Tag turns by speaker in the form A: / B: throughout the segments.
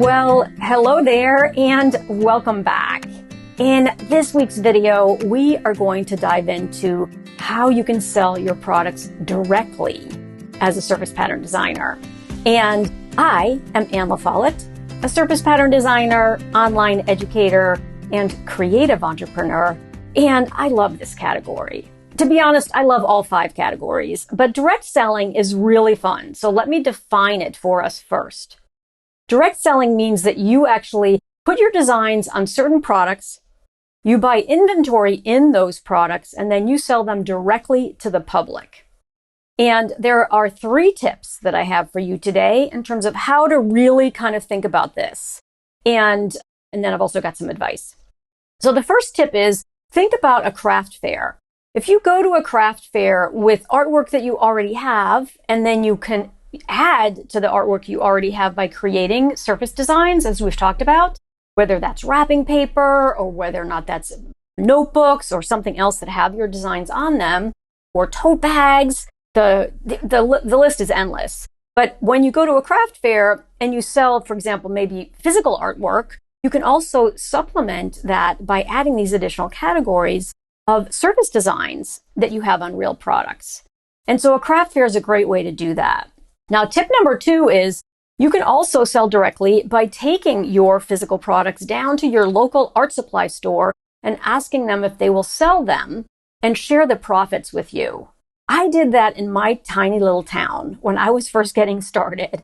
A: Well, hello there and welcome back. In this week's video, we are going to dive into how you can sell your products directly as a surface pattern designer. And I am Anne LaFollette, a surface pattern designer, online educator, and creative entrepreneur. And I love this category. To be honest, I love all 5 categories, but direct selling is really fun. So let me define it for us first. Direct selling means that you actually put your designs on certain products, you buy inventory in those products, and then you sell them directly to the public. And there are 3 tips that I have for you today in terms of how to really kind of think about this. And then I've also got some advice. So the first tip is think about a craft fair. If you go to a craft fair with artwork that you already have, and then you can add to the artwork you already have by creating surface designs, as we've talked about, whether that's wrapping paper or whether or not that's notebooks or something else that have your designs on them, or tote bags. The list is endless. But when you go to a craft fair and you sell, for example, maybe physical artwork, you can also supplement that by adding these additional categories of surface designs that you have on real products. And so a craft fair is a great way to do that. Now, tip number 2 is you can also sell directly by taking your physical products down to your local art supply store and asking them if they will sell them and share the profits with you. I did that in my tiny little town when I was first getting started.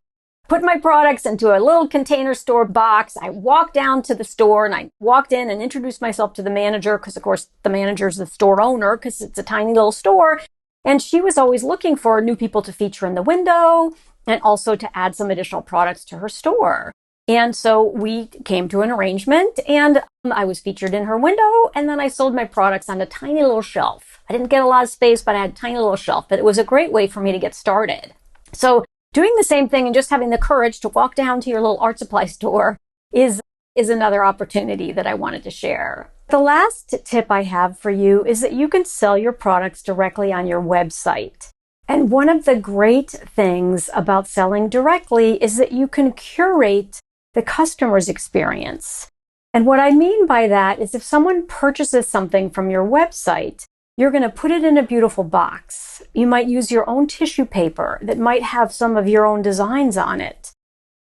A: Put my products into a little container store box. I walked down to the store and I walked in and introduced myself to the manager because, of course, the manager's the store owner because it's a tiny little store. And she was always looking for new people to feature in the window and also to add some additional products to her store. And so we came to an arrangement and I was featured in her window, and then I sold my products on a tiny little shelf. I didn't get a lot of space, but I had a tiny little shelf, but it was a great way for me to get started. So doing the same thing and just having the courage to walk down to your little art supply store is another opportunity that I wanted to share. The last tip I have for you is that you can sell your products directly on your website. And one of the great things about selling directly is that you can curate the customer's experience. And what I mean by that is if someone purchases something from your website, you're going to put it in a beautiful box. You might use your own tissue paper that might have some of your own designs on it.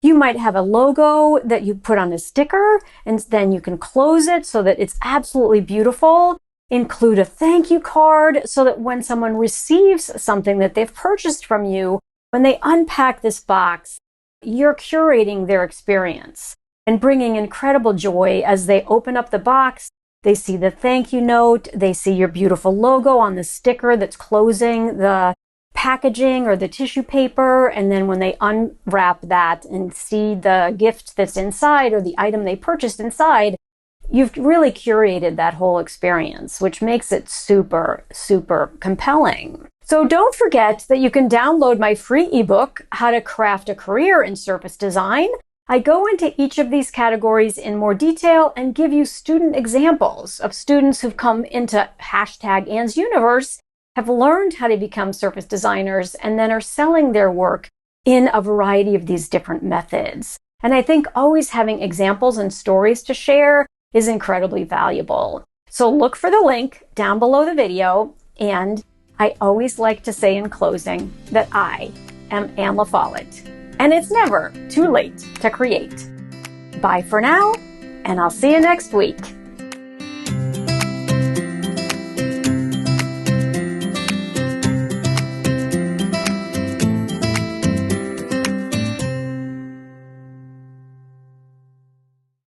A: You might have a logo that you put on a sticker, and then you can close it so that it's absolutely beautiful. Include a thank you card so that when someone receives something that they've purchased from you, when they unpack this box, you're curating their experience and bringing incredible joy as they open up the box. They see the thank you note, they see your beautiful logo on the sticker that's closing the packaging or the tissue paper, and then when they unwrap that and see the gift that's inside or the item they purchased inside, you've really curated that whole experience, which makes it super, super compelling. So don't forget that you can download my free ebook, How to Craft a Career in Surface Design. I go into each of these categories in more detail and give you student examples of students who've come into #Anne's Universe, have learned how to become surface designers, and then are selling their work in a variety of these different methods. And I think always having examples and stories to share is incredibly valuable. So look for the link down below the video. And I always like to say in closing that I am Anne LaFollette, and it's never too late to create. Bye for now, and I'll see you next week.